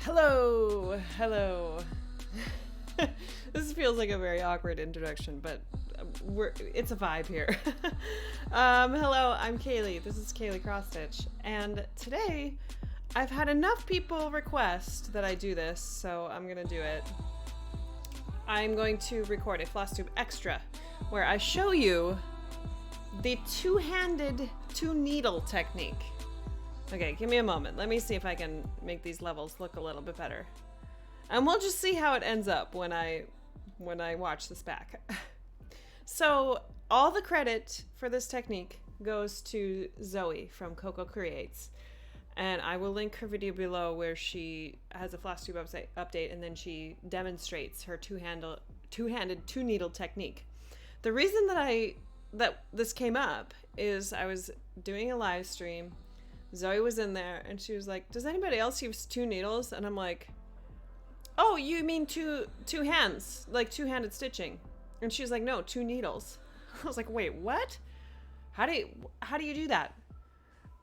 Hello, hello. This feels like a very awkward introduction, but it's a vibe here. Hello, I'm Kaylee. This is Kaylee Crossstitch, and today I've had enough people request that I do this, so I'm gonna do it. I'm going to record a Flosstube Extra, where I show you the two-handed, two-needle technique. Okay, give me a moment. Let me see if I can make these levels look a little bit better. And we'll just see how it ends up when I watch this back. So, all the credit for this technique goes to Zoe from Coco Creates. And I will link her video below where she has a Flosstube update and then she demonstrates her two-handed, two-needle technique. The reason that this came up is I was doing a live stream. Zoe was in there and she was like, does anybody else use two needles? And I'm like, oh, you mean two hands, like two-handed stitching? And she was like, no, two needles. I was like, wait, what? How do you do that?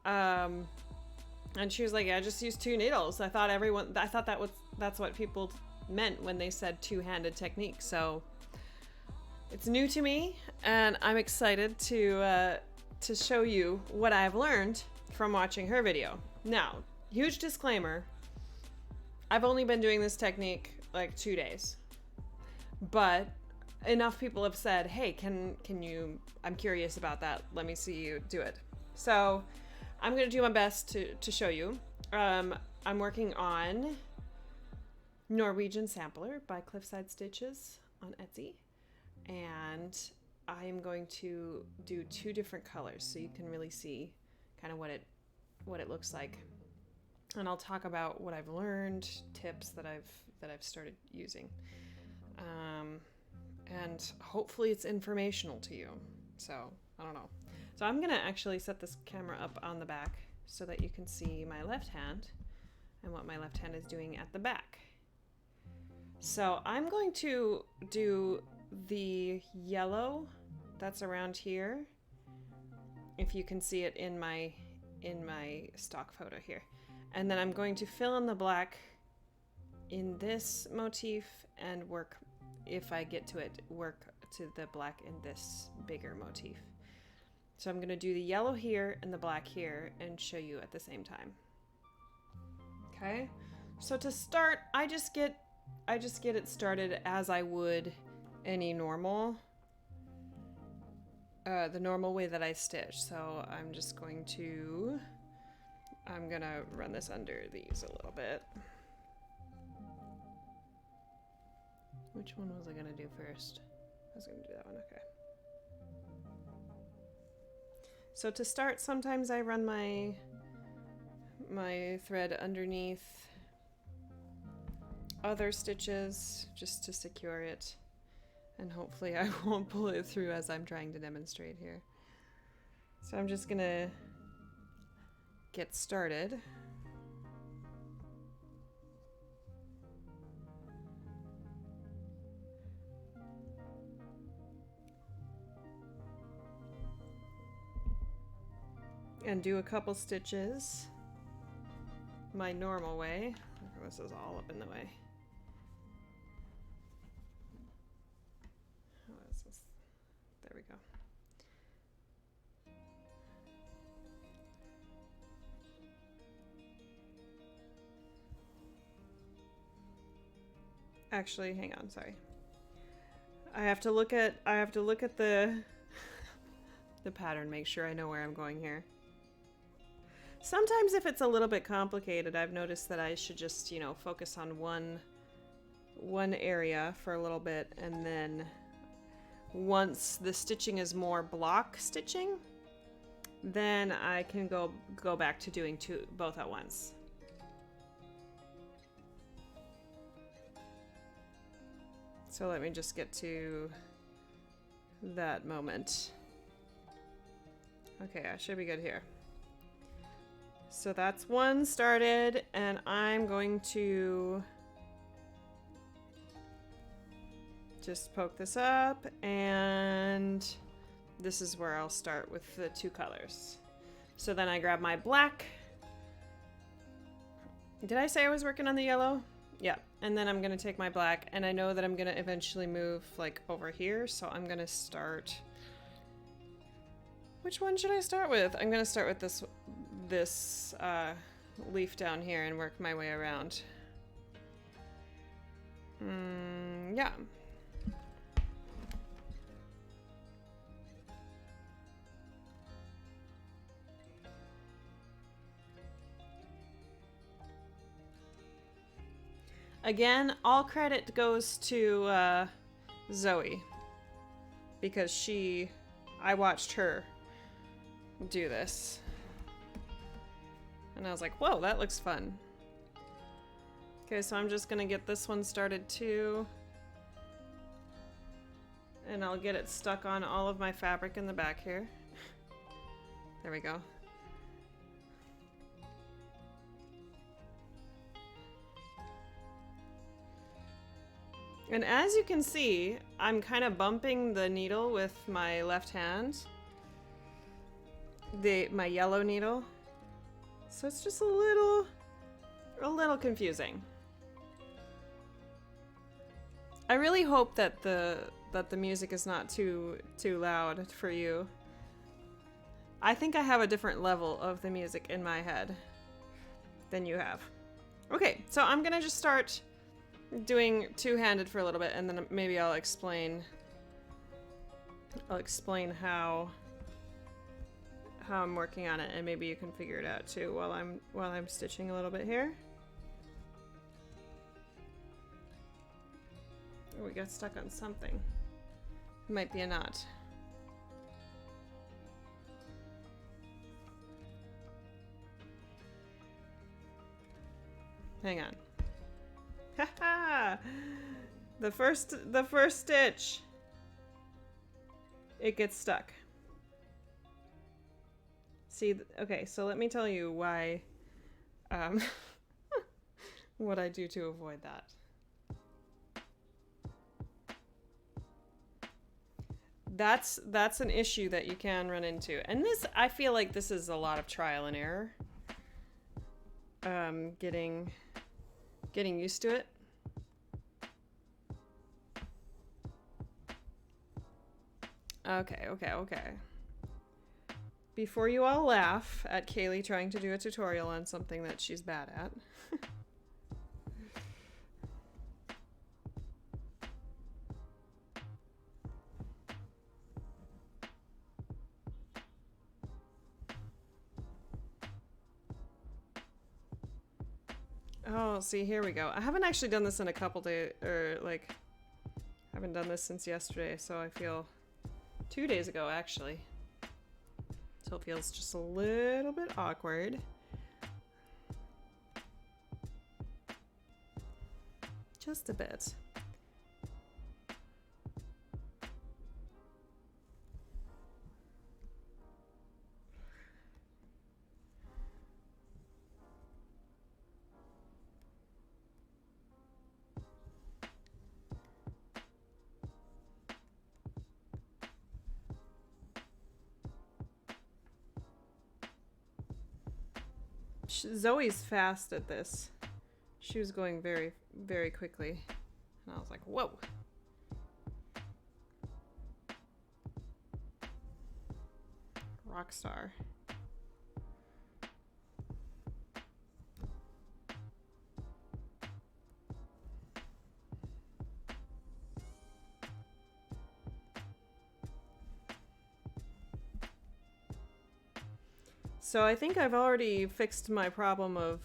And she was like, yeah, I just use two needles. I thought that's what people meant when they said two-handed technique. So it's new to me and I'm excited to show you what I've learned from watching her video. Now, huge disclaimer, I've only been doing this technique like 2 days, but enough people have said, hey, can you, I'm curious about that, let me see you do it. So I'm gonna do my best to show you. I'm working on Norwegian Sampler by Cliffside Stitches on Etsy, and I am going to do two different colors so you can really see kind of what it looks like, and I'll talk about what I've learned, tips that I've started using, and hopefully it's informational to you. So I don't know. So I'm gonna actually set this camera up on the back so that you can see my left hand and what my left hand is doing at the back. So I'm going to do the yellow that's around here, if you can see it in my stock photo here. And then I'm going to fill in the black in this motif and work, if I get to it, work to the black in this bigger motif. So I'm going to do the yellow here and the black here and show you at the same time. Okay? So to start, I just get it started as I would any normal the normal way that I stitch. So I'm gonna run this under these a little bit. Which one was I gonna do first? I was gonna do that one, okay. So to start, sometimes I run my thread underneath other stitches just to secure it. And hopefully I won't pull it through as I'm trying to demonstrate here. So I'm just gonna get started. And do a couple stitches my normal way. This is all up in the way. There we go. Actually, hang on, sorry. I have to look at the pattern, make sure I know where I'm going here. Sometimes if it's a little bit complicated, I've noticed that I should just, you know, focus on one area for a little bit, and then once the stitching is more block stitching, then I can go back to doing both at once. So let me just get to that moment. Okay, I should be good here. So that's one started, and I'm going to just poke this up, and this is where I'll start with the two colors. So then I grab my black Did I say I was working on the yellow? Yeah, and then I'm gonna take my black, and I know that I'm gonna eventually move like over here, so I'm gonna start. Which one should I start with? I'm gonna start with this leaf down here and work my way around. Yeah. Again, all credit goes to Zoe, because I watched her do this. And I was like, whoa, that looks fun. Okay, so I'm just gonna get this one started too. And I'll get it stuck on all of my fabric in the back here. There we go. And as you can see, I'm kind of bumping the needle with my left hand. My yellow needle. So it's just a little confusing. I really hope that the music is not too loud for you. I think I have a different level of the music in my head than you have. Okay, so I'm gonna just start doing two-handed for a little bit, and then maybe I'll explain how I'm working on it, and maybe you can figure it out too while I'm stitching a little bit here. Oh, we got stuck on something. It might be a knot. Hang on. Haha! The first stitch. It gets stuck. See, okay, so let me tell you why, what I do to avoid that. That's an issue that you can run into. And this, I feel like this is a lot of trial and error. Getting used to it. Okay. Before you all laugh at Kaylee trying to do a tutorial on something that she's bad at. Oh, see, here we go. I haven't actually done this in a couple days, or like, I haven't done this since yesterday, so I feel 2 days ago, actually. So it feels just a little bit awkward. Just a bit. Zoe's fast at this. She was going very, very quickly. And I was like, whoa. Rockstar. So I think I've already fixed my problem of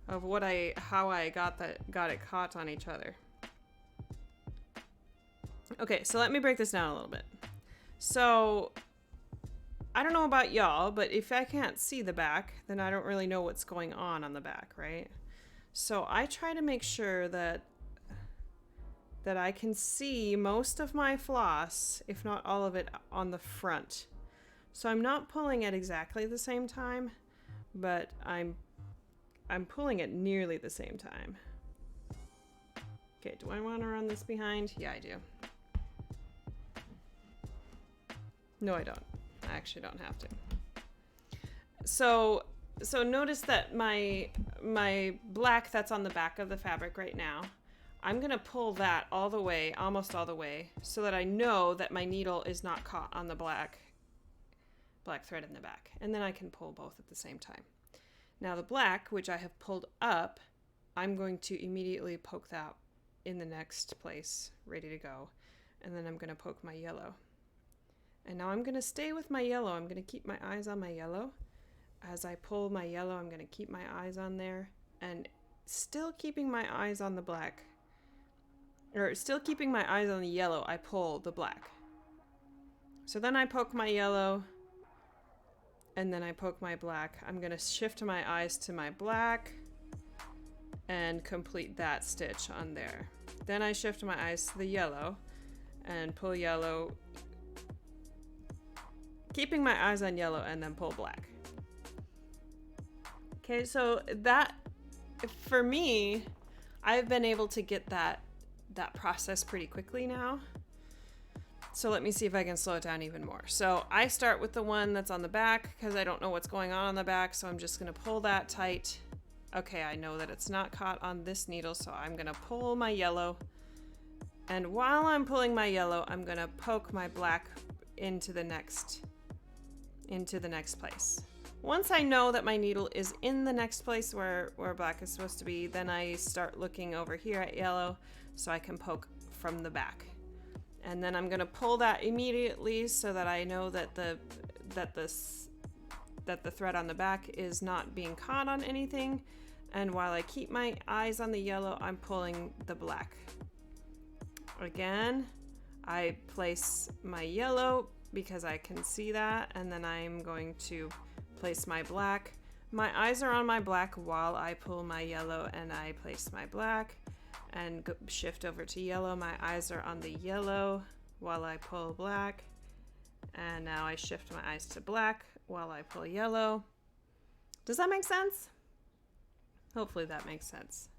how I got it caught on each other. Okay, so let me break this down a little bit. So I don't know about y'all, but if I can't see the back, then I don't really know what's going on the back, right? So I try to make sure that I can see most of my floss, if not all of it, on the front. So I'm not pulling at exactly the same time, but I'm pulling at nearly the same time. Okay, do I want to run this behind? Yeah, I do. No, I don't. I actually don't have to. So notice that my my black that's on the back of the fabric right now, I'm gonna pull that all the way, almost all the way, so that I know that my needle is not caught on the black thread in the back. And then I can pull both at the same time. Now the black, which I have pulled up, I'm going to immediately poke that in the next place, ready to go. And then I'm gonna poke my yellow. And now I'm gonna stay with my yellow. I'm gonna keep my eyes on my yellow. As I pull my yellow, I'm gonna keep my eyes on there, and still keeping my eyes on the black, or still keeping my eyes on the yellow, I pull the black. So then I poke my yellow, and then I poke my black. I'm gonna shift my eyes to my black and complete that stitch on there. Then I shift my eyes to the yellow and pull yellow, keeping my eyes on yellow, and then pull black. Okay, so that, for me, I've been able to get that process pretty quickly now. So let me see if I can slow it down even more. So I start with the one that's on the back because I don't know what's going on the back, so I'm just gonna pull that tight. Okay, I know that it's not caught on this needle, so I'm gonna pull my yellow. And while I'm pulling my yellow, I'm gonna poke my black into the next place. Once I know that my needle is in the next place where black is supposed to be, then I start looking over here at yellow so I can poke from the back. And then I'm gonna pull that immediately so that I know that the thread on the back is not being caught on anything. And while I keep my eyes on the yellow, I'm pulling the black. Again, I place my yellow because I can see that, and then I'm going to place my black. My eyes are on my black while I pull my yellow, and I place my black and shift over to yellow. My eyes are on the yellow while I pull black, and now I shift my eyes to black while I pull yellow. Does that make sense? Hopefully that makes sense.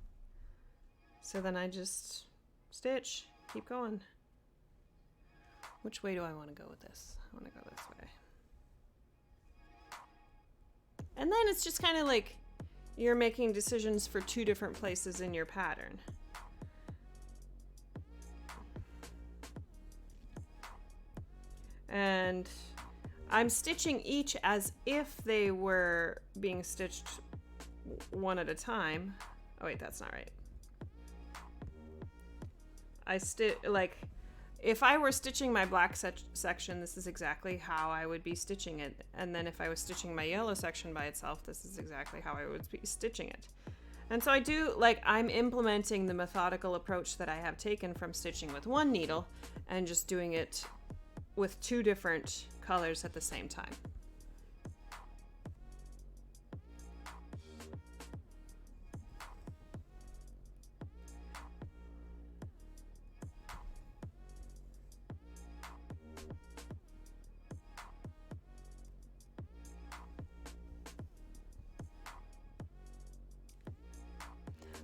So then I just stitch, keep going. Which way do I want to go with this? I want to go this way. And then it's just kind of like you're making decisions for two different places in your pattern. And I'm stitching each as if they were being stitched one at a time. Oh wait, that's not right. If I were stitching my black section, this is exactly how I would be stitching it. And then if I was stitching my yellow section by itself, this is exactly how I would be stitching it. And so I'm implementing the methodical approach that I have taken from stitching with one needle and just doing it with two different colors at the same time.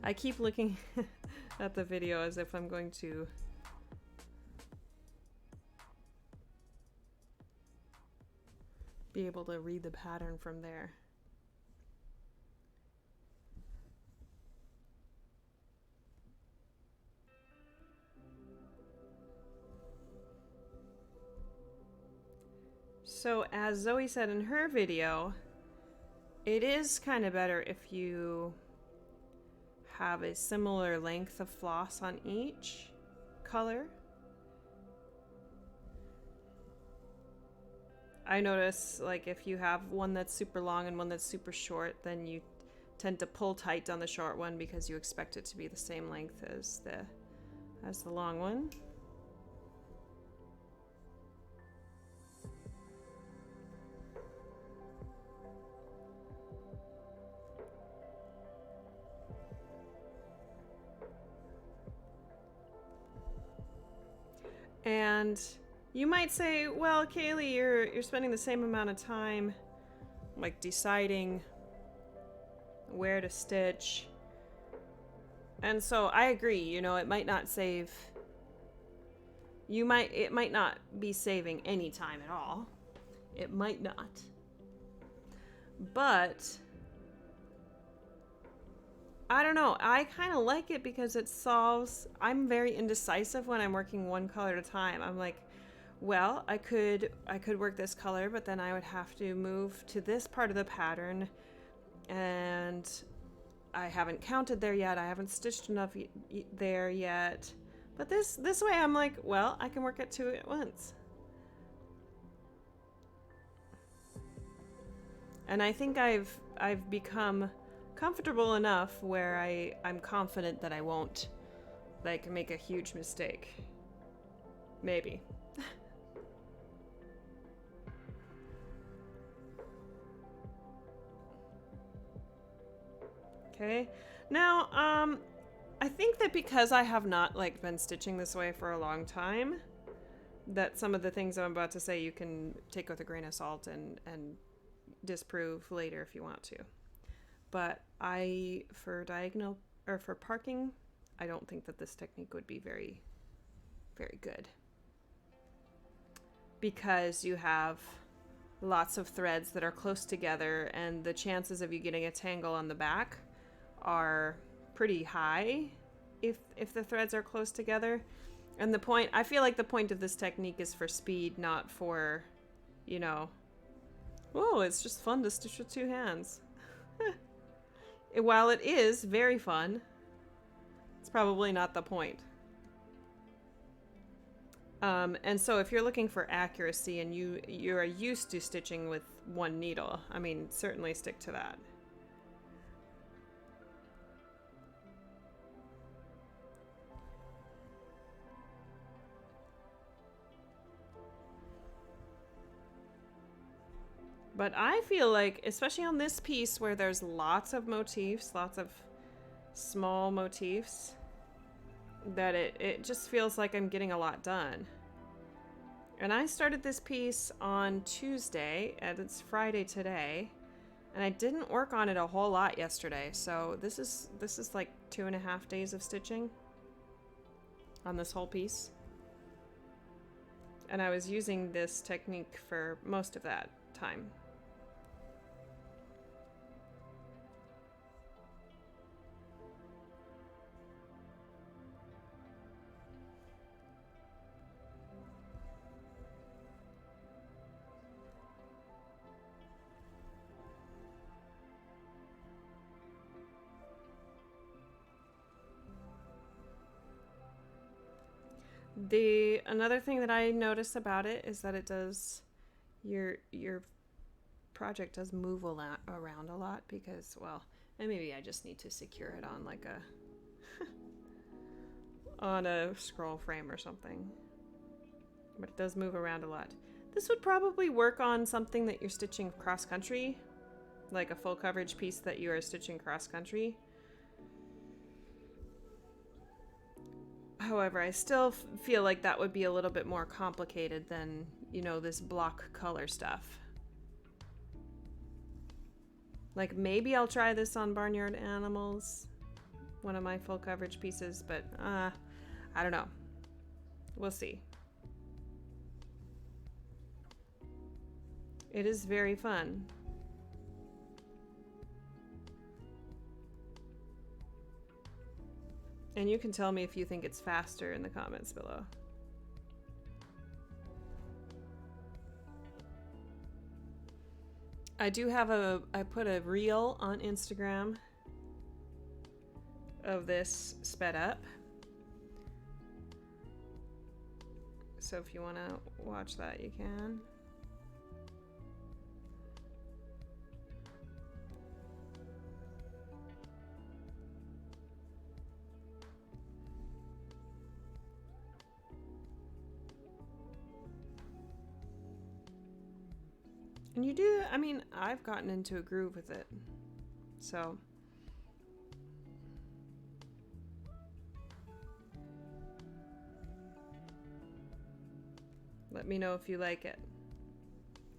I keep looking at the video as if I'm going to be able to read the pattern from there. So as Zoe said in her video, it is kind of better if you have a similar length of floss on each color. I notice, like, if you have one that's super long and one that's super short, then you tend to pull tight on the short one because you expect it to be the same length as the long one. And you might say, well, Kaylee, you're spending the same amount of time like deciding where to stitch. And so I agree, you know, it might not save, it might not be saving any time at all. It might not. But I don't know. I kind of like it because it solves. I'm very indecisive when I'm working one color at a time. I'm like, well, I could work this color, but then I would have to move to this part of the pattern, and I haven't counted there yet. I haven't stitched enough there yet. But this way, I'm like, well, I can work at two at once. And I think I've become comfortable enough where I'm confident that I won't like make a huge mistake. Maybe. Okay. Now, I think that because I have not like been stitching this way for a long time, that some of the things I'm about to say you can take with a grain of salt and disprove later if you want to. But for diagonal or for parking, I don't think that this technique would be very, very good. Because you have lots of threads that are close together, and the chances of you getting a tangle on the back are pretty high if the threads are close together. And I feel like the point of this technique is for speed, not for, you know, oh, it's just fun to stitch with two hands. While it is very fun, it's probably not the point. And so if you're looking for accuracy and you're used to stitching with one needle, I mean, certainly stick to that. But I feel like, especially on this piece where there's lots of motifs, lots of small motifs, that it just feels like I'm getting a lot done. And I started this piece on Tuesday, and it's Friday today, and I didn't work on it a whole lot yesterday, so this is like 2.5 days of stitching on this whole piece. And I was using this technique for most of that time. Another thing that I notice about it is that it does, your project does move around a lot because, well, and maybe I just need to secure it on like on a scroll frame or something. But it does move around a lot. This would probably work on something that you're stitching cross country, like a full coverage piece that you are stitching cross country. However, I still feel like that would be a little bit more complicated than, you know, this block color stuff. Like, maybe I'll try this on Barnyard Animals, one of my full coverage pieces, but I don't know. We'll see. It is very fun. And you can tell me if you think it's faster in the comments below. I do have I put a reel on Instagram of this sped up. So if you want to watch that, you can. And you do, I mean, I've gotten into a groove with it, so. Let me know if you like it,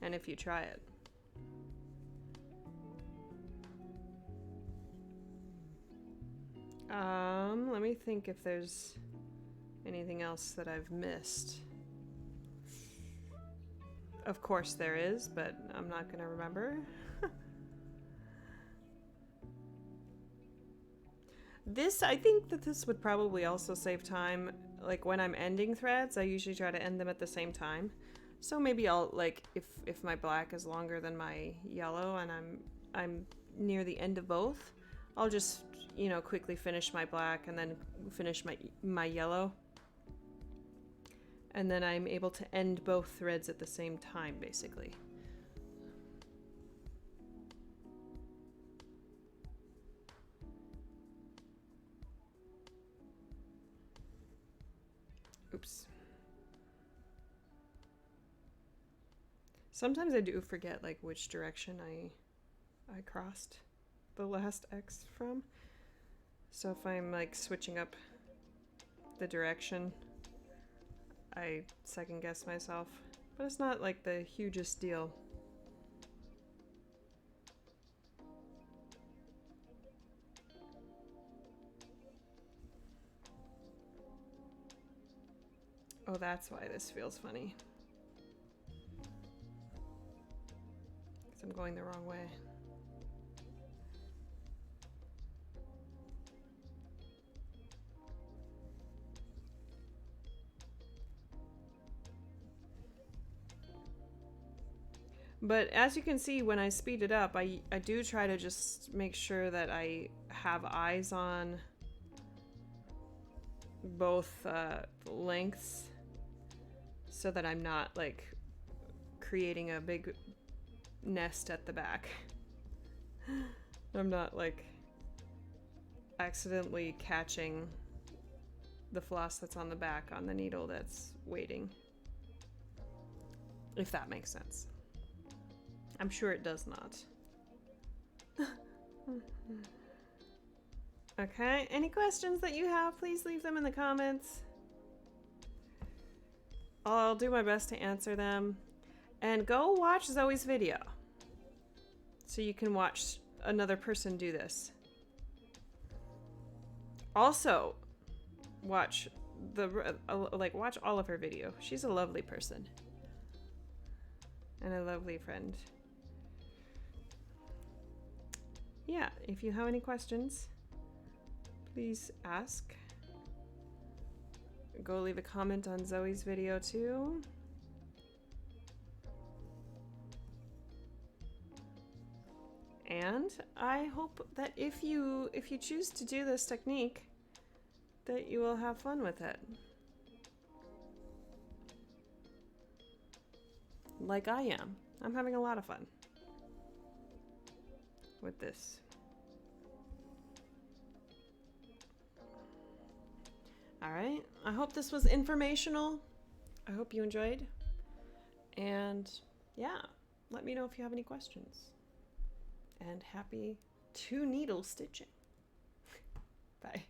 and if you try it. Let me think if there's anything else that I've missed. Of course there is, but I'm not gonna remember. This, I think that this would probably also save time. Like when I'm ending threads, I usually try to end them at the same time. So maybe I'll, like, if my black is longer than my yellow and I'm near the end of both, I'll just, you know, quickly finish my black and then finish my yellow. And then I'm able to end both threads at the same time, basically. Oops. Sometimes I do forget, like, which direction I crossed the last X from. So if I'm, like, switching up the direction, I second guess myself. But it's not, like, the hugest deal. Oh, that's why this feels funny. Because I'm going the wrong way. But as you can see, when I speed it up, I do try to just make sure that I have eyes on both lengths so that I'm not, like, creating a big nest at the back. I'm not, like, accidentally catching the floss that's on the back on the needle that's waiting. If that makes sense. I'm sure it does not. Okay, any questions that you have, please leave them in the comments. I'll do my best to answer them. And go watch Zoe's video, so you can watch another person do this. Also, watch watch all of her video. She's a lovely person. And a lovely friend. Yeah, if you have any questions, please ask. Go leave a comment on Zoe's video too. And I hope that if you choose to do this technique, that you will have fun with it. Like I am. I'm having a lot of fun with this. Alright, I hope this was informational. I hope you enjoyed. And yeah, let me know if you have any questions. And happy 2-needle stitching. Bye.